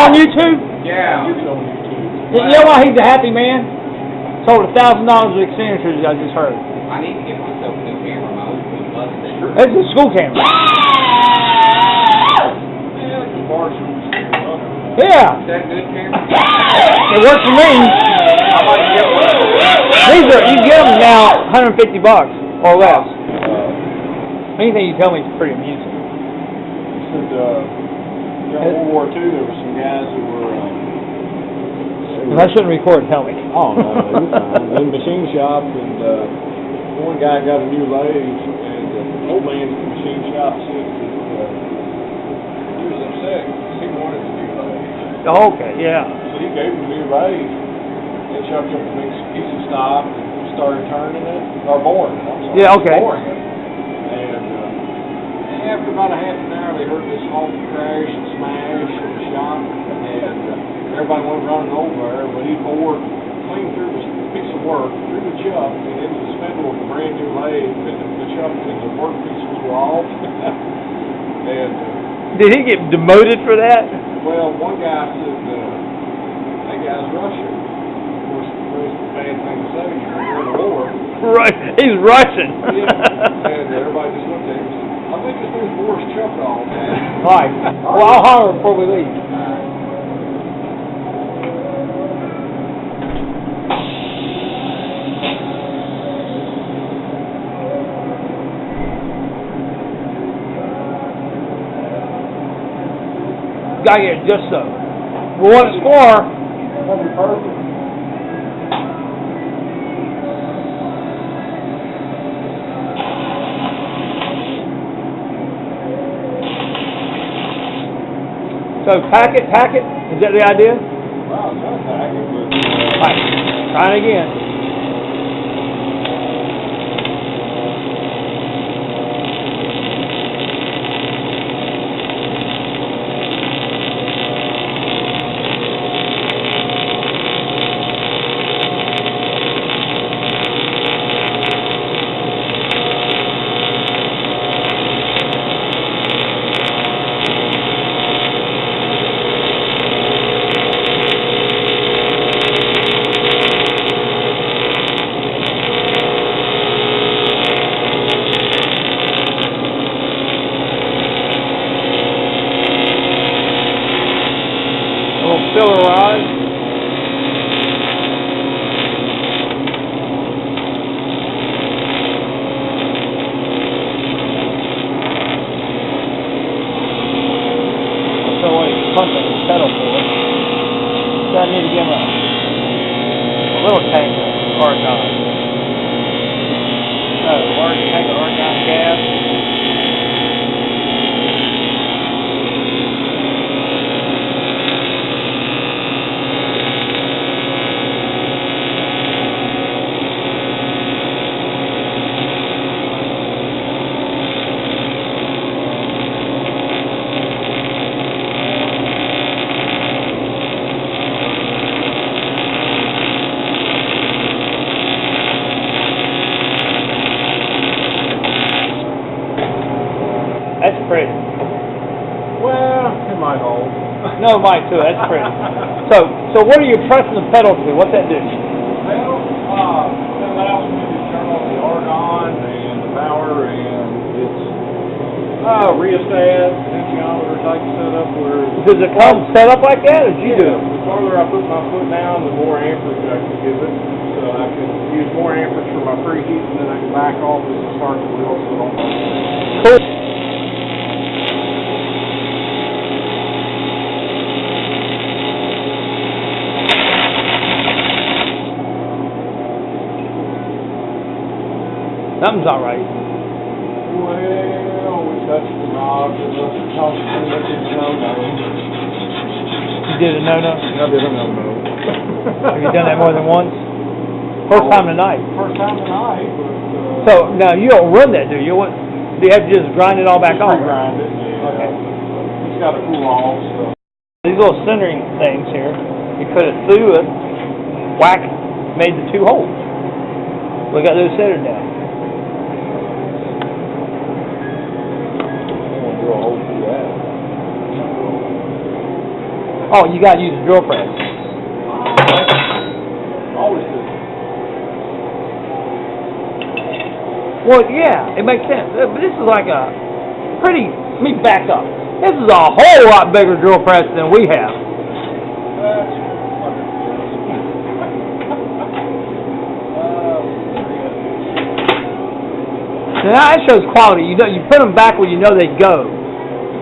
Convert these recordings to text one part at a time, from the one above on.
on YouTube? Yeah. It's on YouTube. You know why he's a happy man? Sold $1,000 of extinguishers, I just heard. I need to get myself a new camera. My old one's busted. It's a school camera. Yeah. Is that good camera? It works for me. I might get one. These are, you get them now $150 or less. Anything you tell me is pretty amusing. Said, during World War II, there were some guys who were. If I shouldn't record, tell me. Oh, no, you're fine. In the machine shop, and one guy got a new lathe, and the old man at the machine shop said that he was upset because he wanted a new lathe. Oh, okay, yeah. So he gave him a new lathe, and chucked up a big piece of stock, and started turning it, or boring it, I'm sorry. Yeah, okay. Boring it. And after about a half an hour, they heard this awful crash and smash in the shop, and everybody went running over there, but he bored clean through this piece of work, through the chuck, and into the spindle of the brand new lathe, and the chuck and the work pieces were off. And did he get demoted for that? well, one guy said, that guy's Russian. Of course, it's a bad thing to say, you're in the war. Right, he's Russian. Yeah, and everybody just looked at him and said, I think this thing's Boris Chuck off, man. Right. Well, I'll holler before we leave. Gotta get it just so. We want it for. That'd be perfect. So pack it. Is that the idea? Wow, it's not packing, but Right. Try it again. Filler rod. So what he's pumping his pedal for. So I need to give him a little tank of argon. Large tank of argon gas. That's pretty. well, it might hold. No, mine too. That's pretty. So what are you pressing the pedal to? What's that do? Well, it allows me to turn on the argon and the power, and it's rheostat, potentiometer type setup where. Does it come set up like that, or did you do it? The farther I put my foot down, the more amperage I can give it. So I can use more amperage for my preheat, and then I can back off as I start the wheel so it don't. Cool. Something's all right. Well, we touched the knob, it was constantly looking no-no. You did a no-no? I did a no-no. Have you done that more than once? First time tonight. First time tonight, but. So now you don't run that, do you? What? Do you have to just grind it all back on? Grind it, yeah. Okay. It's got to cool off, so. These little centering things here, you put it through it, whack, made the two holes. We got those centered down. I want to drill a hole through that. Oh, you gotta use a drill press. Always do. Well, yeah, it makes sense. But this is like a pretty, let me back up. This is a whole lot bigger drill press than we have. Now that shows quality. You know, you put them back where you know they go.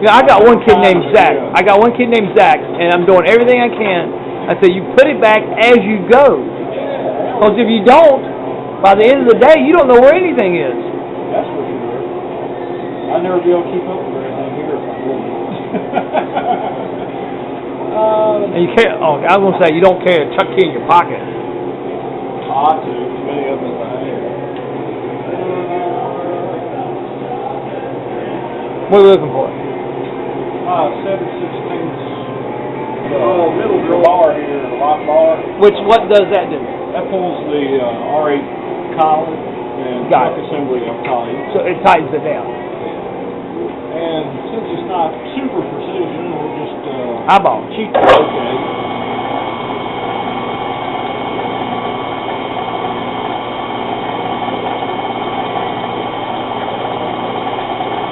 You know, I got one kid named Zach. And I'm doing everything I can. I say you put it back as you go. Because if you don't, by the end of the day, you don't know where anything is. That's for sure. I'd never be able to keep up with everything here if I didn't. And you can't. Oh, I was gonna say you don't carry a Chuck key in your pocket. Ought to. Many of them I have. What are we looking for? 7/16. Middle drill bar here, lock bar. What does that do? That pulls the R8 column and Got truck assembly up tight. So it tightens it down. And since it's not super precision, we'll just Eyeball. cheat the okay.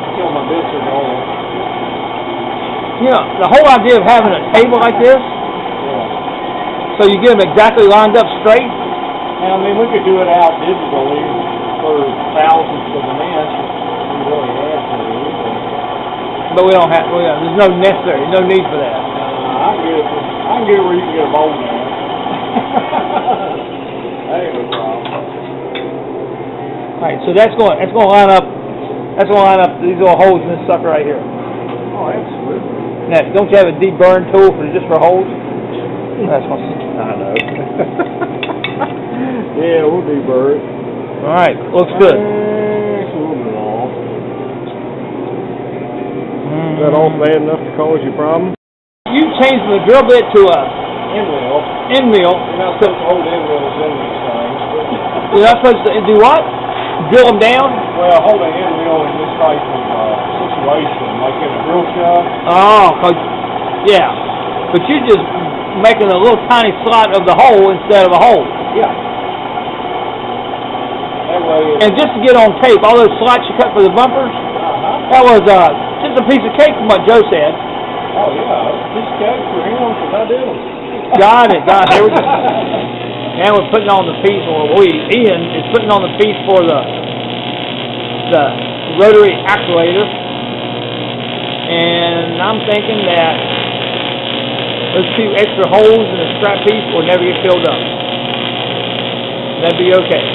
Until my bits are going. You know, the whole idea of having a table like this, so you get them exactly lined up straight. And I mean, we could do it out digitally for thousands of an inch if we really had to. But we don't have. There's no need for that. I can get it where you can get a bowl now. That ain't no problem. All right, so that's going to line up. That's going to line up these little holes in this sucker right here. Oh, absolutely. Now, don't you have a deep burn tool for just for holes? That's what I know. Yeah, we'll deburr it. All right, looks good. It's a little bit off. Is that all bad enough to cause you problems? You changed the drill bit to a End mill. You're not supposed to hold end mills in these things. You're not supposed to do what? Drill them down? Well, hold an end mill in this type of situation, like in a drill shop. Oh, yeah. But you're just making a little tiny slot of the hole instead of a hole. Yeah. That way. And just to get on tape, all those slots you cut for the bumpers, that was just a piece of cake from what Joe said. Oh yeah, this cake for him because I did them. Got it. Here we go. Now we're putting on the piece, Ian is putting on the piece for the rotary actuator, and I'm thinking that those two extra holes in the strap piece will never get filled up. That'd be okay.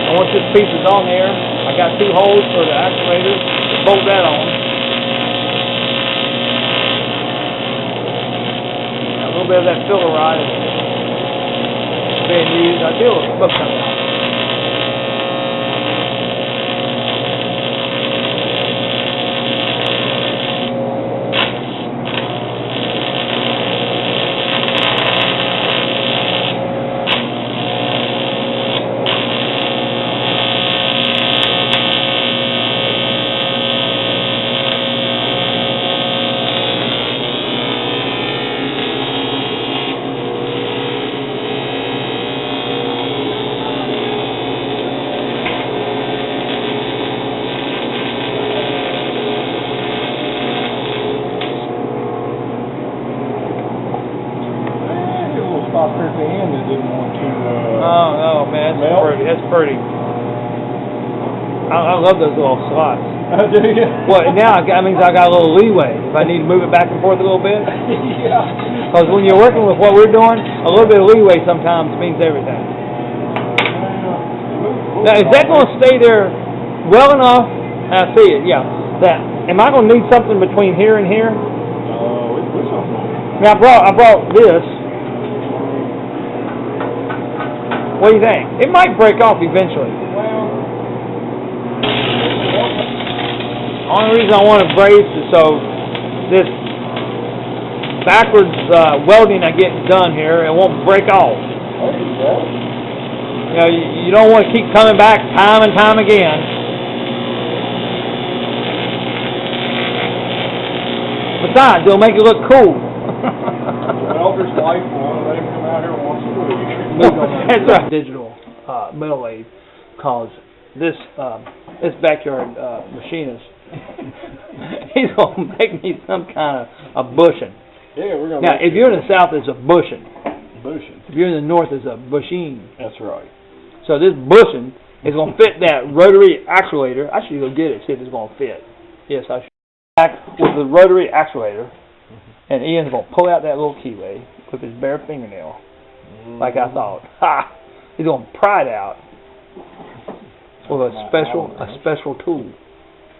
And once this piece is on there, I got two holes for the actuator to bolt that on. A little bit of that filler rod is being used. I feel it's supposed to come out. Stop here at the end that didn't want to. Oh no, man, that's melt. pretty. That's pretty. I love those little slots. Do you? Well, now that means I got a little leeway if I need to move it back and forth a little bit. Yeah. Because when you're working with what we're doing, a little bit of leeway sometimes means everything. Now, is that going to stay there well enough? I see it. Yeah. That. Am I going to need something between here and here? We put something on it. Now I brought this. What do you think? It might break off eventually. Well, Only reason I want to brace is so this backwards welding I get done here, it won't break off. there you go. You know, you don't want to keep coming back time and time again. Besides, it'll make it look cool. Well, there's life on, let him come out here once a week. That's right. Digital metal lathe, cause this backyard machinist, he's gonna make me some kind of a bushing. Yeah, we're gonna. Now, if you're in the south, it's a bushing. Bushing. If you're in the north, it's a bushing. That's right. So this bushing is gonna fit that rotary actuator. I should go get it, see if it's gonna fit. Yes, I should. Back with the rotary actuator, and Ian's gonna pull out that little keyway with his bare fingernail, like I thought. Ha! He's gonna pry it out with a special tool.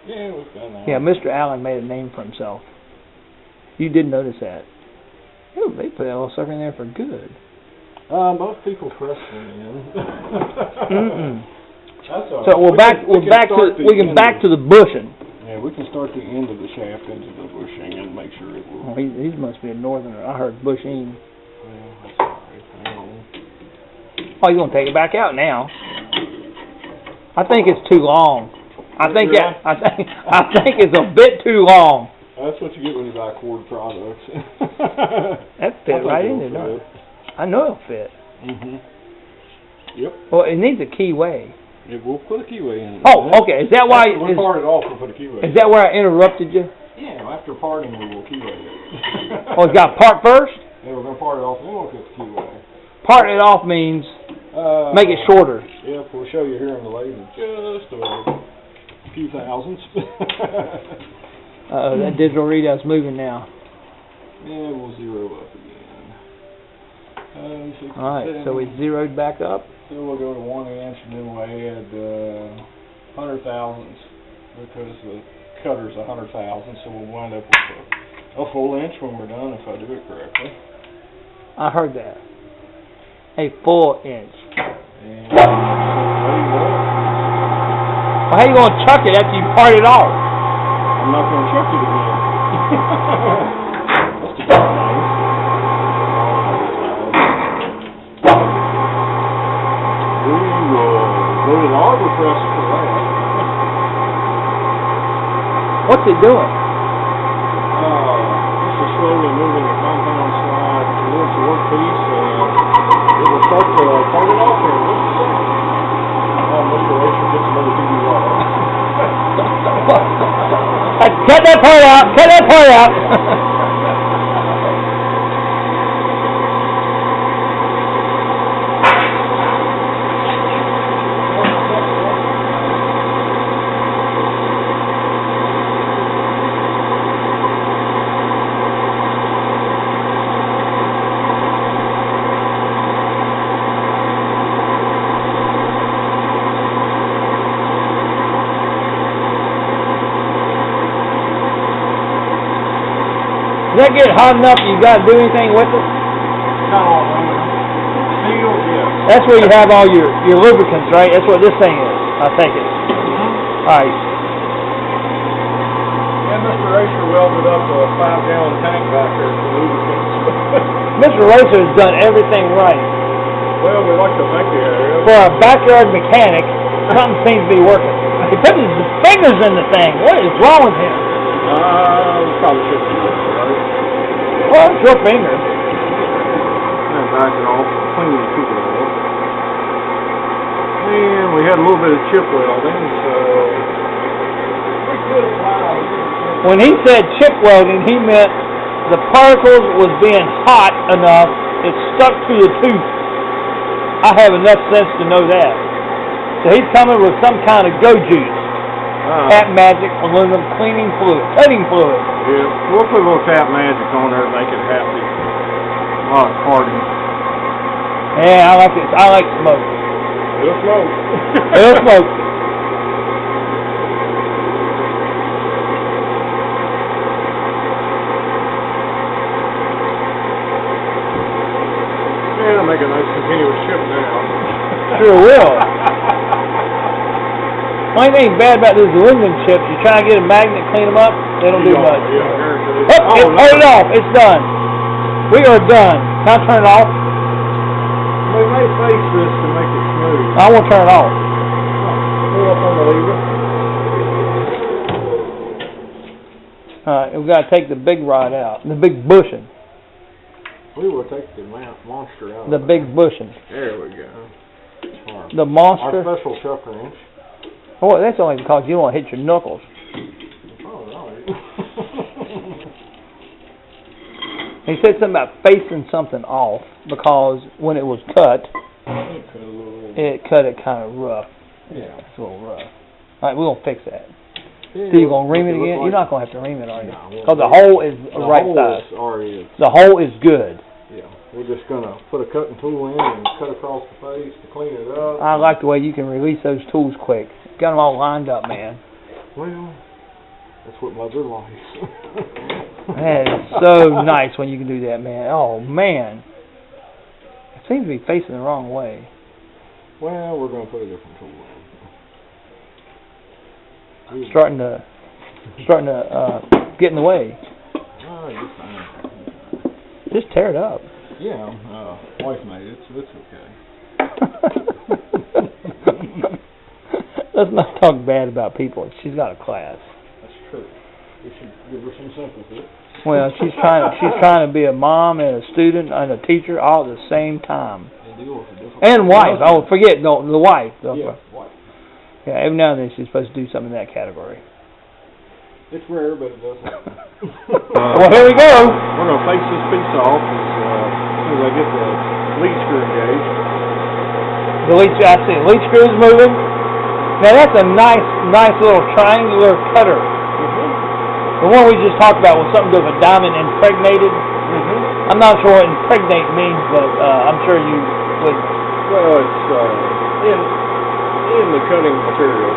Yeah, we've done that. Yeah, Mr. Allen made a name for himself. You did notice that. Oh, they put that little sucker in there for good. Most people press one in. That's all right. So we're back to the bushing. Yeah, we can start the end of the shaft into the bushing and make sure it will. Oh, he must be a northerner. I heard bushing. Well, that's all right. Oh, he's gonna take it back out now. I think it's too long. I think it's a bit too long. That's what you get when you buy Cord products. That fit right in there, don't it? I know it'll fit. Yep. Well, it needs a keyway. It will put a keyway in it. Oh, okay. Is that why? We part it off and put a keyway. Is that where I interrupted you? Yeah. After parting, we will keyway it. Oh, it's got part first. Yeah, we're gonna part it off, and then we'll put the keyway. Parting it off means make it shorter. Yep, we'll show you here on the lathe in just a few thousandths. That digital readout's moving now. Yeah, we'll zero up again. Alright, so we zeroed back up. Then we'll go to 1 inch, and then we'll add 100 thousandths because the cutter's 100 thousandths, so we'll wind up with a full inch when we're done if I do it correctly. I heard that. A full inch. And well, how you gonna chuck it after you part it off? I'm not gonna chuck it again. That's the bad thing. We will go to the arbor press for that. What's it doing? This is slowly moving the compound slide towards the workpiece, and it will start to part it off here in just a second. Mr. Rachel gets another TV wire. Cut that part out! Cut that part out! Does that get hot enough you got to do anything with it? Not all aluminum. Steel, yeah. That's where you have all your lubricants, right? That's what this thing is, I take it. Alright. And Mr. Racer welded up a 5-gallon tank back there for lubricants. Mr. Racer has done everything right. Well, we like the backyard area. For a backyard mechanic, something seems to be working. He put his fingers in the thing. What is wrong with him? Probably shouldn't be working, right? Well, it's your finger. And back it off, clean the tube off. And we had a little bit of chip welding, so we could apply. When he said chip welding, he meant the particles was being hot enough, it stuck to the tooth. I have enough sense to know that. So he's coming with some kind of go juice. Tap Magic aluminum cleaning fluid, cutting fluid. Yeah, we'll put a little Tap Magic on there to make it happy. A lot of parting. Yeah, I like it. I like smoke. It'll smoke. It'll smoke. Yeah, it'll make a nice continuous chip now. Sure will. The only thing bad about those aluminum chips, you try to get a magnet, clean them up, they don't do much. Oh, turn it off. It's done. We are done. Can I turn it off? We may face this to make it smooth. I won't turn it off. Pull up on the lever. we got to take the big rod out, the big bushing, We will take the monster out. the of big bushing. There we go. The monster. Our special chuck wrench. Oh, that's only because you don't want to hit your knuckles. Oh, right. He said something about facing something off because when it was cut, it cut it kind of rough. Yeah. It's a little rough. All right, we're going to fix that. Yeah, So you're going to ream it look again? like- You're not going to have to ream it, are you? No, Because the hole is the right size. The hole is good. Yeah. We're just going to put a cutting tool in and cut across the face to clean it up. I like the way you can release those tools quick. Got them all lined up, man. Well, that's what mother likes. That is so nice when you can do that, man. Oh, man. It seems to be facing the wrong way. Well, we're going to put a different tool in. Starting to get in the way. Oh, you're fine. Just tear it up. Yeah, wife made it, so it's okay. Let's not talk bad about people. She's got a class. That's true. We should give her some sympathy. Well, she's trying to be a mom and a student and a teacher all at the same time. And deal with a different And wife. Oh, forget the wife. Yeah, wife. Yeah, every now and then she's supposed to do something in that category. It's rare, but it does happen. Well, here we go. We're going to face this piece off as soon as I get the lead screw engaged. I see the lead screw is moving. Now that's a nice little triangular cutter. The one we just talked about was something with a diamond impregnated. I'm not sure what impregnate means, but I'm sure you would. Well, it's in the cutting material.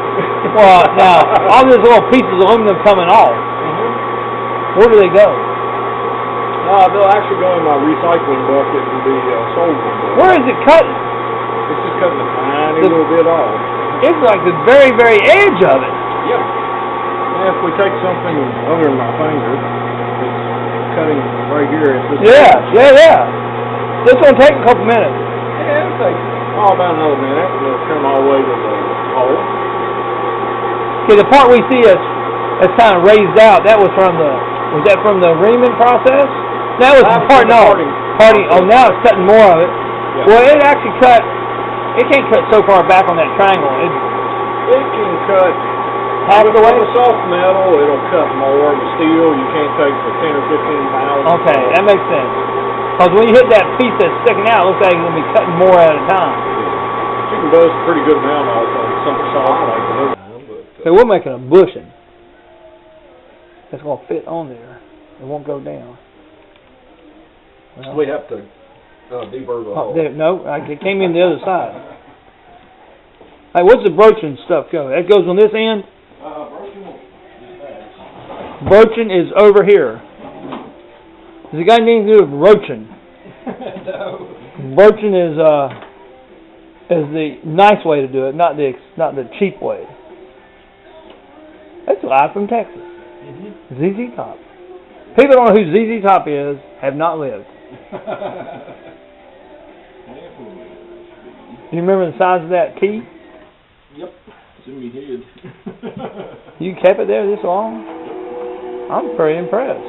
Well, now all these little pieces of aluminum coming off. Where do they go? They'll actually go in my recycling bucket and be sold. Where is it cut? It's just cutting a tiny little bit off. It's like the very, very edge of it. Yep. And if we take something other than my finger, it's cutting right here. It's just Yeah. This will take a couple minutes. Yeah, it'll take about another minute. And it'll trim all the way to the hole. Okay, the part we see that's kind of raised out, was that from the reaming process? That was the part, no. Parting. Oh, now it's cutting more of it. Yeah. Well, it actually it can't cut so far back on that triangle. It can cut half the way? With soft metal, it'll cut more. But steel, you can't take the 10 or 15 pounds. Okay, that makes sense. Because when you hit that piece that's sticking out, it looks like it's going to be cutting more at a time. She can bust a pretty good amount off on something soft like this. So we're making a bushing. It's going to fit on there. It won't go down. Well, we have to deburr the hole. No, it came in the other side. Hey, what's the broaching stuff go? That goes on this end? Broaching is over here. Has it got anything to do with roaching? No. Broaching is the nice way to do it, not the cheap way. That's live from Texas. ZZ Top. People don't know who ZZ Top is, have not lived. You remember the size of that key? Yep. It's in my head. You kept it there this long? I'm pretty impressed.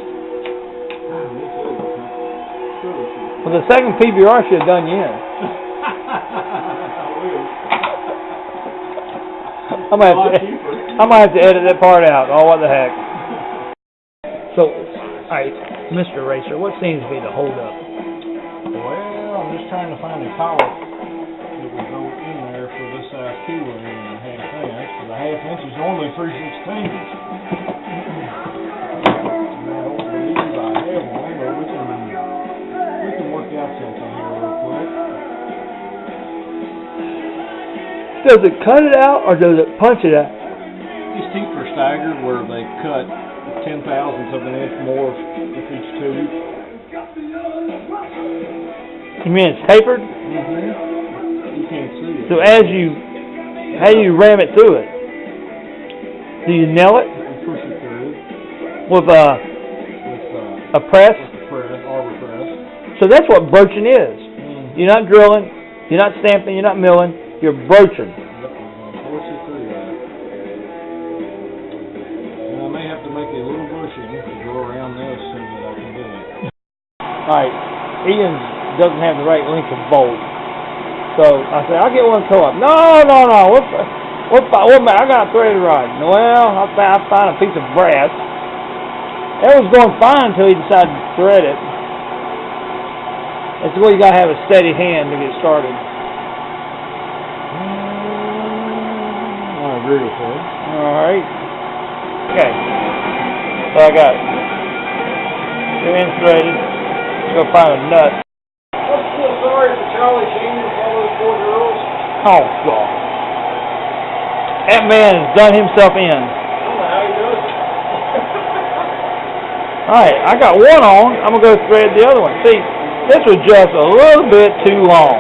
Well, the second PBR should have done you in. I might have to edit that part out. Oh, what the heck. So, alright, Mr. Racer, what seems to be the holdup? Well, I'm just trying to find a collet that would go in there for this size key we're in a half inch, because a half inch is normally 3/16. And I don't believe I have one, but we can work out something here real quick. Does it cut it out or does it punch it out? These teeth are staggered where they cut 0.010 of an inch more with each tooth. You mean it's tapered? You can't see it. So how do you ram it through it? Do you nail it? You push it through With a press? arbor press. So that's what broaching is. You're not drilling, you're not stamping, you're not milling, you're broaching. Force it through that. Now I may have to make a little bushing to go Alright, Ian doesn't have the right length of bolt. So I said, I'll get one co-op. No. I got a threaded rod. Well, I found a piece of brass. That was going fine until he decided to thread it. That's where you gotta have a steady hand to get started. I agree with that. Alright. Okay. So I got 2 ends threaded. Let's go find a nut. I feel sorry for Charlie Sheen and all those poor girls. Oh, God. That man has done himself in. I don't know how he does it. Alright, I got one on. I'm going to go thread the other one. See, this was just a little bit too long.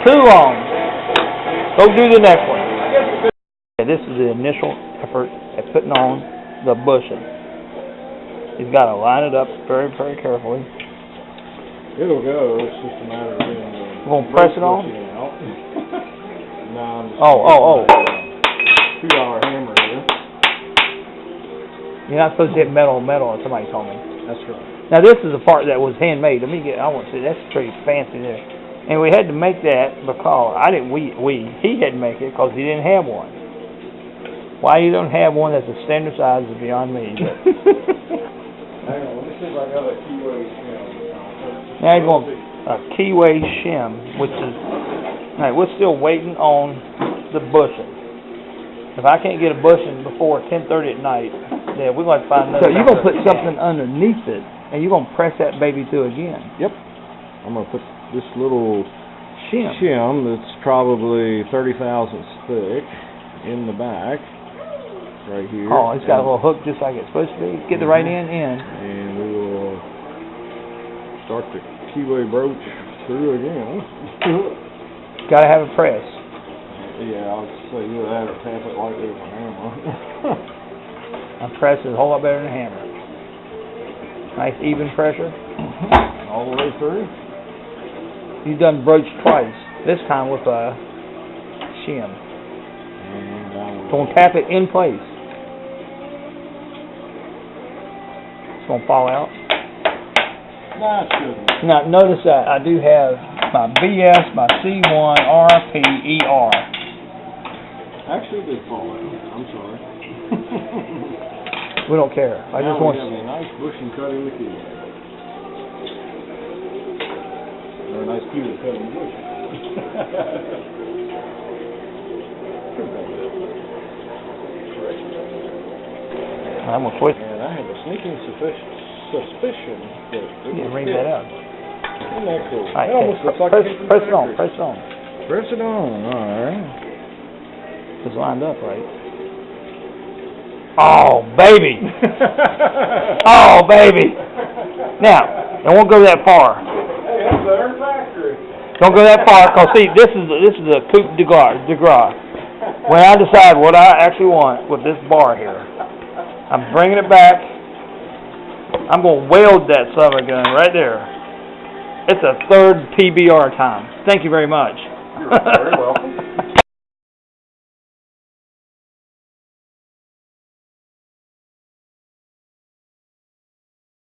Too long. Go do the next one. Okay, this is the initial effort at putting on the bushing. He's got to line it up very, very carefully. It'll go. It's just a matter of getting the... We're going to press it on? No, I'm just... Oh. $2 hammer here. You're not supposed to hit metal on metal, somebody told me. That's right. Now this is the part that was handmade. I want to see, that's pretty fancy there. And we had to make that because he had to make it because he didn't have one. Why you don't have one that's a standard size is beyond me. But Hang on, let me see if I got a keyway shim. now you're going a keyway shim, which is, alright, we're still waiting on the bushing. If I can't get a bushing before 10:30 at night, then we're going to find another. So you're going to put something underneath it, and you're going to press that baby through again. Yep. I'm going to put this little shim that's probably 30 thousandths thick in the back, right here. Oh, it's got a little hook just like it's supposed to be. Get the right end in. And we will start the keyway broach through again. Got to have a press. Yeah, I'll say you would have to tap it lightly with a hammer. A press is a whole lot better than a hammer. Nice even pressure. All the way through. You've done broach twice. This time with a shim. Don't tap it in place. It's going to fall out. Nah, it shouldn't. Now notice that I do have my BS, my C1, RP, ER. Actually, it did fall out. I'm sorry. We don't care. I just want to have a nice bushing cut in the key. Or a nice key to cut in the bush. I'm going to twist. And I have a sneaking suspicion that it Yeah, will ring fit. that out. Isn't that cool? All right, It almost looks like press a it on. factory. Press it on. Press it on. All right. It's lined up right. Oh, baby. Oh, baby. Now, I won't go that far. Hey, that's their factory. Don't go that far, because see, this is a coupe de gras. When I decide what I actually want with this bar here, I'm bringing it back. I'm going to weld that summer gun right there. It's a 3rd PBR time. Thank you very much. You're very welcome.